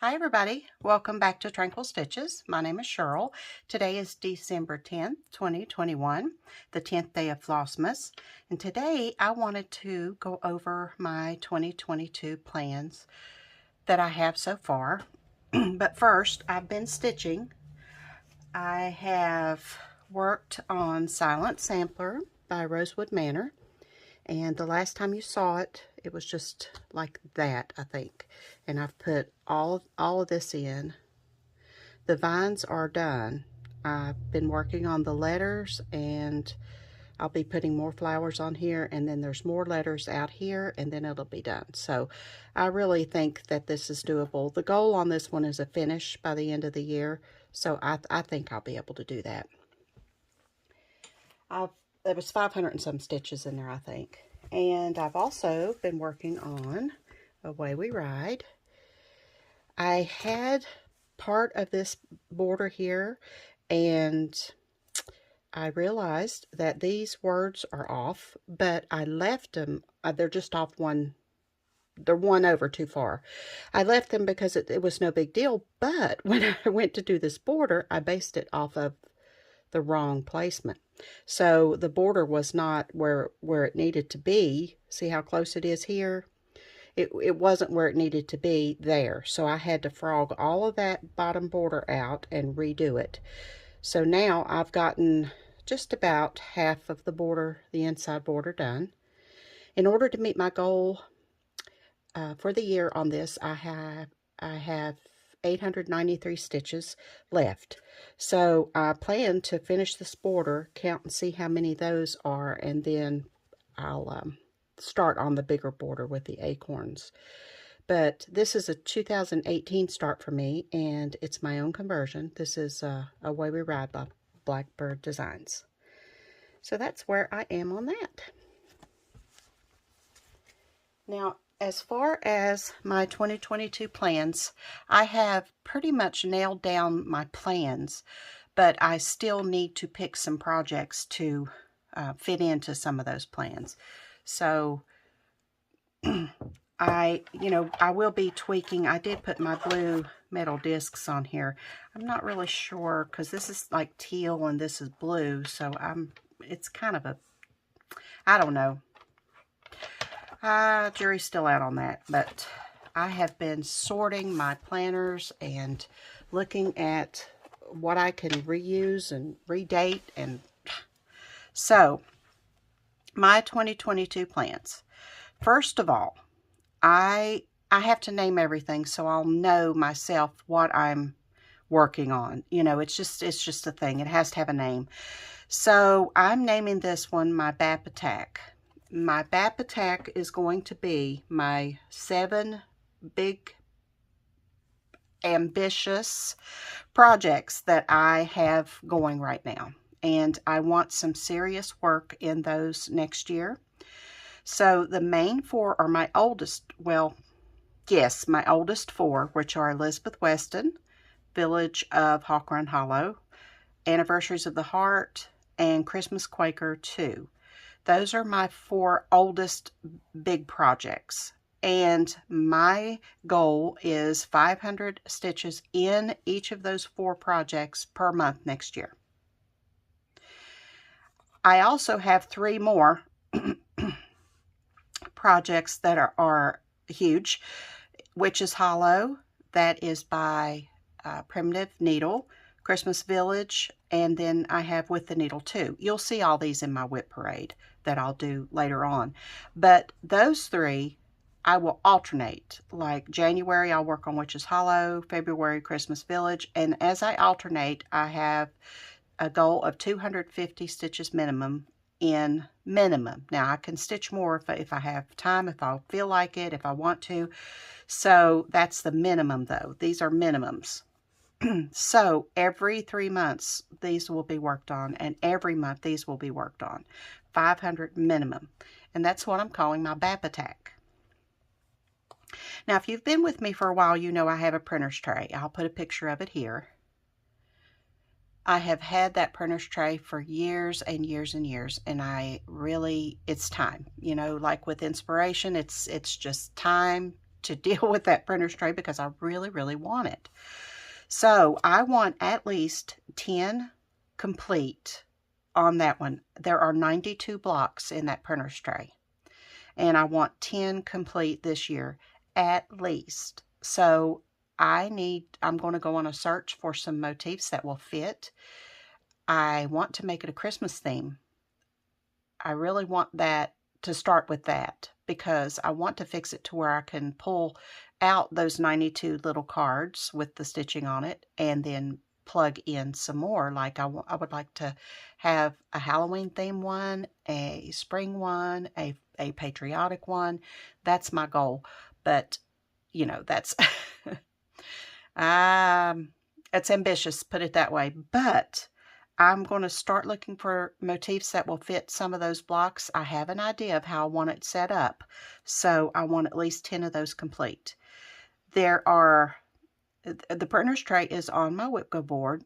Hi everybody, welcome back to Tranquil Stitches. My name is Cheryl. Today is December 10th, 2021, the 10th day of Flossmas. And today I wanted to go over my 2022 plans that I have so far. But first, I've been stitching. I have worked on Silent Sampler by Rosewood Manor. And the last time you saw it, it was just like that, I think. And I've put all of this in. The vines are done. I've been working on the letters, and I'll be putting more flowers on here, and then there's more letters out here, and then it'll be done. So I really think that this is doable. The goal on this one is a finish by the end of the year, so I think I'll be able to do that. There was 500 and some stitches in there, I think. And I've also been working on Away We Ride. I had part of this border here, and I realized that these words are off, but I left them. They're just off one. They're one over too far. I left them because it was no big deal, but when I went to do this border, I based it off of the wrong placement. So the border was not where it needed to be. See how close it is here? It wasn't where it needed to be there. So I had to frog all of that bottom border out and redo it. So now I've gotten just about half of the border, the inside border, done. In order to meet my goal for the year on this, I have 893 stitches left. So I plan to finish this border, count and see how many those are, and then I'll start on the bigger border with the acorns. But this is a 2018 start for me, and it's my own conversion. This is Away We Ride by Blackbird Designs. So that's where I am on that. Now, as far as my 2022 plans, I have pretty much nailed down my plans, but I still need to pick some projects to fit into some of those plans. So I will be tweaking. I did put my blue metal discs on here. I'm not really sure because this is like teal and this is blue, so it's kind of I don't know. Jury's still out on that, but I have been sorting my planners and looking at what I can reuse and redate. And so my 2022 plans. First of all, I have to name everything so I'll know myself what I'm working on. You know, it's just a thing. It has to have a name. So I'm naming this one my BAP Attack. My BAP Attack is going to be my 7 big, ambitious projects that I have going right now. And I want some serious work in those next year. So the main 4 are my oldest, well, yes, my oldest 4, which are Elizabeth Weston, Village of Hawk Run Hollow, Anniversaries of the Heart, and Christmas Quaker 2. Those are my 4 oldest big projects. And my goal is 500 stitches in each of those 4 projects per month next year. I also have 3 more projects that are huge. Witch's Hollow, that is by Primitive Needle, Christmas Village, and then I have With the Needle too. You'll see all these in my whip parade that I'll do later on. But those 3, I will alternate. Like January, I'll work on Witch's Hollow, February, Christmas Village, and as I alternate, I have a goal of 250 stitches minimum in minimum. Now, I can stitch more if I have time, if I feel like it, if I want to. So that's the minimum, though. These are minimums. So every 3 months, these will be worked on, and every month these will be worked on. 500 minimum. And that's what I'm calling my BAP Attack. Now, if you've been with me for a while, you know I have a printer's tray. I'll put a picture of it here. I have had that printer's tray for years and years and years, and it's time. You know, like with inspiration, it's just time to deal with that printer's tray because I really, really want it. So I want at least 10 complete on that one. There are 92 blocks in that printer's tray. And I want 10 complete this year, at least. So I'm going to go on a search for some motifs that will fit. I want to make it a Christmas theme. I really want that to start with that because I want to fix it to where I can pull out those 92 little cards with the stitching on it and then plug in some more. Like I would like to have a Halloween theme one, a spring one, a patriotic one. That's my goal. But, you know, that's it's ambitious, put it that way. But I'm going to start looking for motifs that will fit some of those blocks. I have an idea of how I want it set up. So I want at least 10 of those complete. The printer's tray is on my Whipco board.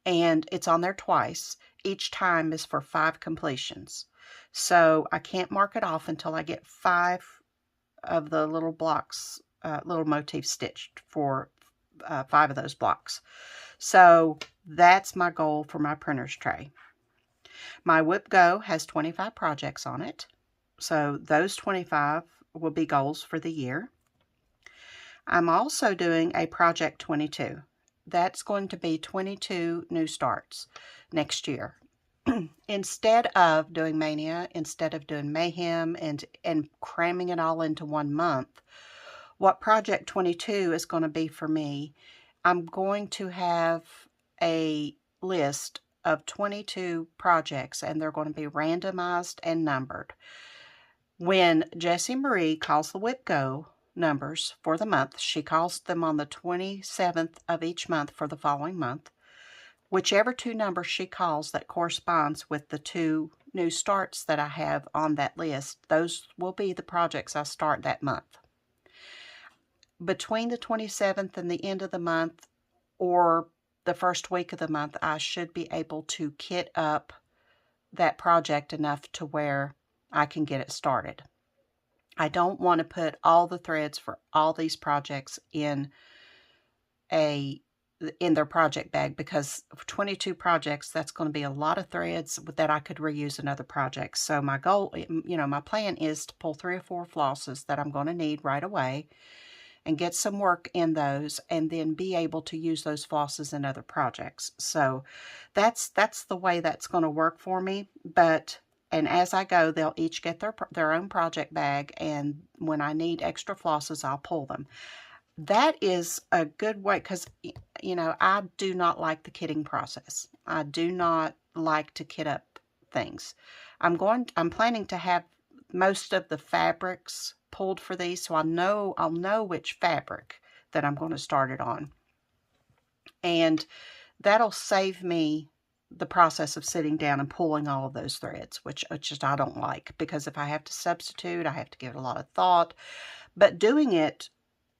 And it's on there twice. Each time is for 5 completions. So I can't mark it off until I get 5 of the little blocks, little motifs stitched for 5 of those blocks. So that's my goal for my printer's tray. My Whipgo has 25 projects on it. So those 25 will be goals for the year. I'm also doing a project 22. That's going to be 22 new starts next year. Instead of doing Mania, instead of doing Mayhem and cramming it all into 1 month, what project 22 is going to be for me, I'm going to have a list of 22 projects, and they're going to be randomized and numbered. When Jessie Marie calls the Whipgo numbers for the month, she calls them on the 27th of each month for the following month. Whichever 2 numbers she calls that corresponds with the 2 new starts that I have on that list, those will be the projects I start that month. Between the 27th and the end of the month or the first week of the month, I should be able to kit up that project enough to where I can get it started. I don't want to put all the threads for all these projects in their project bag because for 22 projects, that's going to be a lot of threads that I could reuse in other projects. So my goal, my plan is to pull 3 or 4 flosses that I'm going to need right away and get some work in those and then be able to use those flosses in other projects. So that's the way that's going to work for me. And as I go, they'll each get their own project bag, and when I need extra flosses, I'll pull them. That is a good way because, I do not like the kitting process. I do not like to kit up things. I'm planning to have most of the fabrics pulled for these, so I'll know which fabric that I'm going to start it on. And that'll save me the process of sitting down and pulling all of those threads, which I don't like, because if I have to substitute, I have to give it a lot of thought. But doing it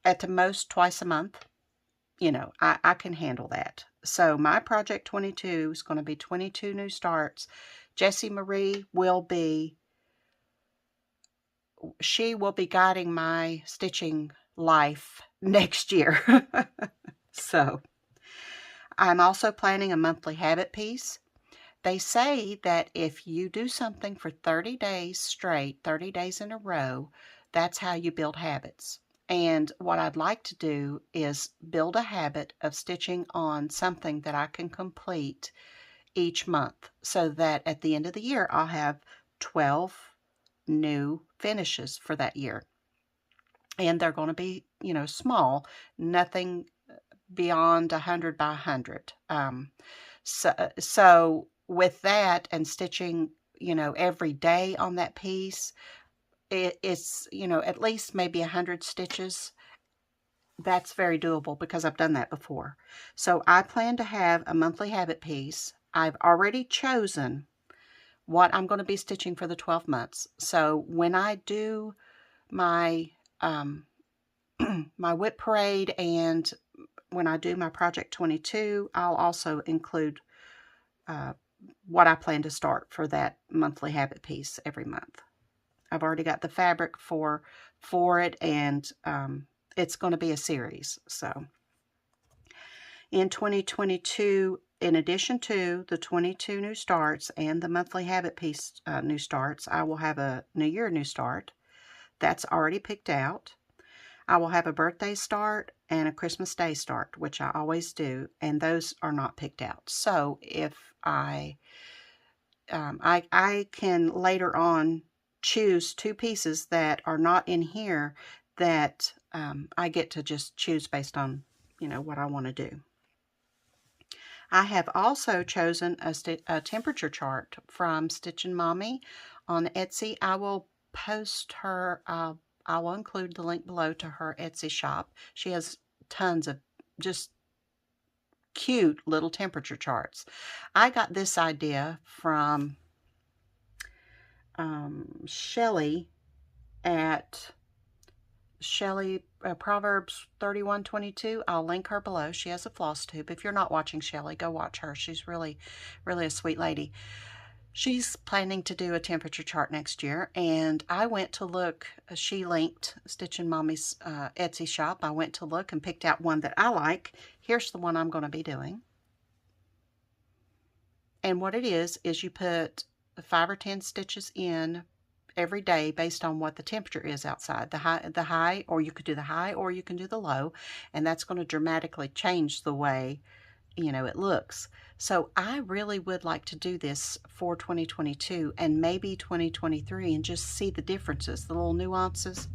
at the most twice a month, I can handle that. So my project 22 is going to be 22 new starts. Jessie Marie will be guiding my stitching life next year. So I'm also planning a monthly habit piece. They say that if you do something for 30 days straight, 30 days in a row, that's how you build habits. And what I'd like to do is build a habit of stitching on something that I can complete each month so that at the end of the year, I'll have 12 new finishes for that year. And they're going to be, small, nothing beyond 100 by 100. So with that and stitching, every day on that piece, it's, at least maybe 100 stitches. That's very doable because I've done that before. So I plan to have a monthly habit piece. I've already chosen what I'm going to be stitching for the 12 months. So when I do my my whip parade and when I do my project 22, I'll also include what I plan to start for that monthly habit piece every month. I've already got the fabric for for it, and it's going to be a series. So in 2022, in addition to the 22 new starts and the monthly habit piece new starts, I will have a New Year new start. That's already picked out. I will have a birthday start and a Christmas Day start, which I always do, and those are not picked out. So if I can later on choose 2 pieces that are not in here that I get to just choose based on, you know, what I want to do. I have also chosen a temperature chart from StitchinMommy on Etsy. I will post her, I will include the link below to her Etsy shop. She has tons of just cute little temperature charts. I got this idea from Shelly at Shelly Proverbs 31:22. I'll link her below. She has a FlossTube. If you're not watching Shelly, go watch her. She's really a sweet lady. She's planning to do a temperature chart next year, and I went to look. She linked StitchinMommy's Etsy shop. I went to look and picked out one that I like. Here's the one I'm going to be doing. And what it is you put 5 or 10 stitches in every day based on what the temperature is outside. The high, or you could do the high, or you can do the low, and that's going to dramatically change the way, you know, it looks. So I really would like to do this for 2022 and maybe 2023 and just see the differences, the little nuances.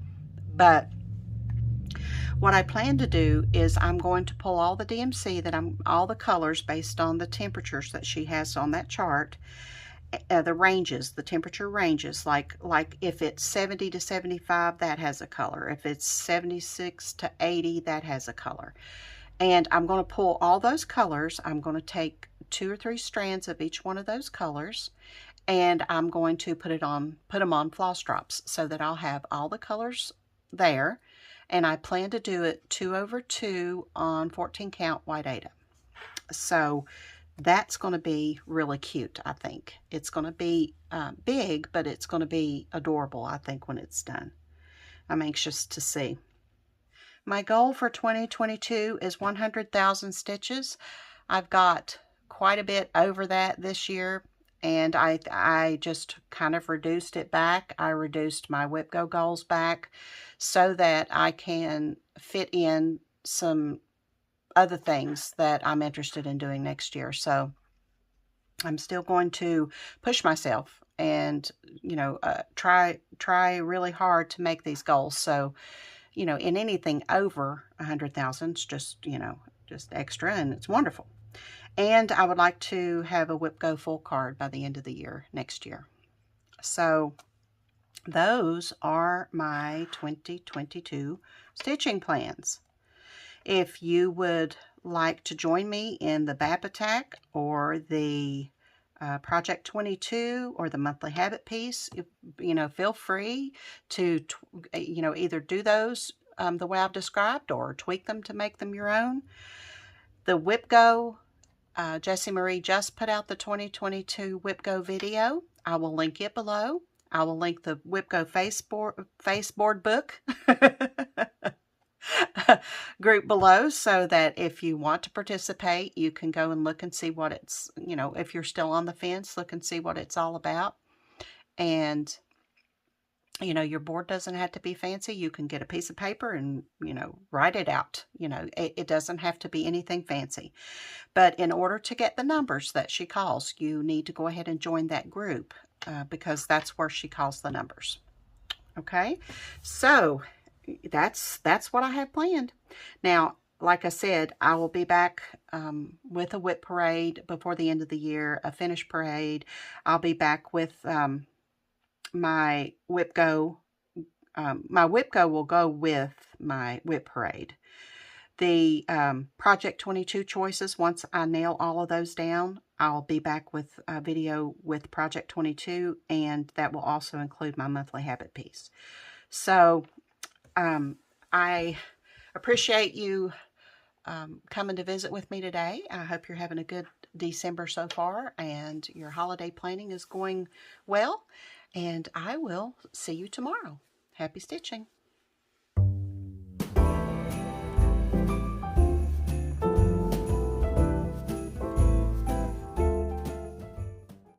But what I plan to do is I'm going to pull all the DMC all the colors based on the temperatures that she has on that chart. The ranges, the temperature ranges, like if it's 70 to 75, that has a color. If it's 76 to 80, that has a color. And I'm going to pull all those colors. I'm going to take 2 or 3 strands of each one of those colors, and I'm going to put them on floss drops so that I'll have all the colors there. And I plan to do it 2/2 on 14 count white Aida. So that's going to be really cute, I think. It's going to be big, but it's going to be adorable, I think, when it's done. I'm anxious to see. My goal for 2022 is 100,000 stitches. I've got quite a bit over that this year, and I just kind of reduced it back. I reduced my Whip Go goals back so that I can fit in some other things that I'm interested in doing next year. So I'm still going to push myself and, you know, try really hard to make these goals. So, you know, in anything over 100,000, it's just, you know, just extra, and it's wonderful. And I would like to have a Whip Go full card by the end of the year, next year. So those are my 2022 stitching plans. If you would like to join me in the BAP attack or the Project 22 or the monthly habit piece, you know, feel free to, you know, either do those the way I've described or tweak them to make them your own. The Whip Go, Jessie Marie just put out the 2022 Whip Go video. I will link it below. I will link the Whip Go Faceboard book group below, so that if you want to participate, you can go and look and see what it's, you know, if you're still on the fence, look and see what it's all about. And, you know, your board doesn't have to be fancy. You can get a piece of paper and, you know, write it out. You know, it doesn't have to be anything fancy. But in order to get the numbers that she calls, you need to go ahead and join that group because that's where she calls the numbers. Okay, so that's what I have planned. Now, like I said, I will be back with a whip parade before the end of the year, a finish parade. I'll be back with my Whip Go. My Whip Go will go with my whip parade. The Project 22 choices, once I nail all of those down, I'll be back with a video with Project 22, and that will also include my monthly habit piece. So I appreciate you coming to visit with me today. I hope you're having a good December so far and your holiday planning is going well. And I will see you tomorrow. Happy stitching.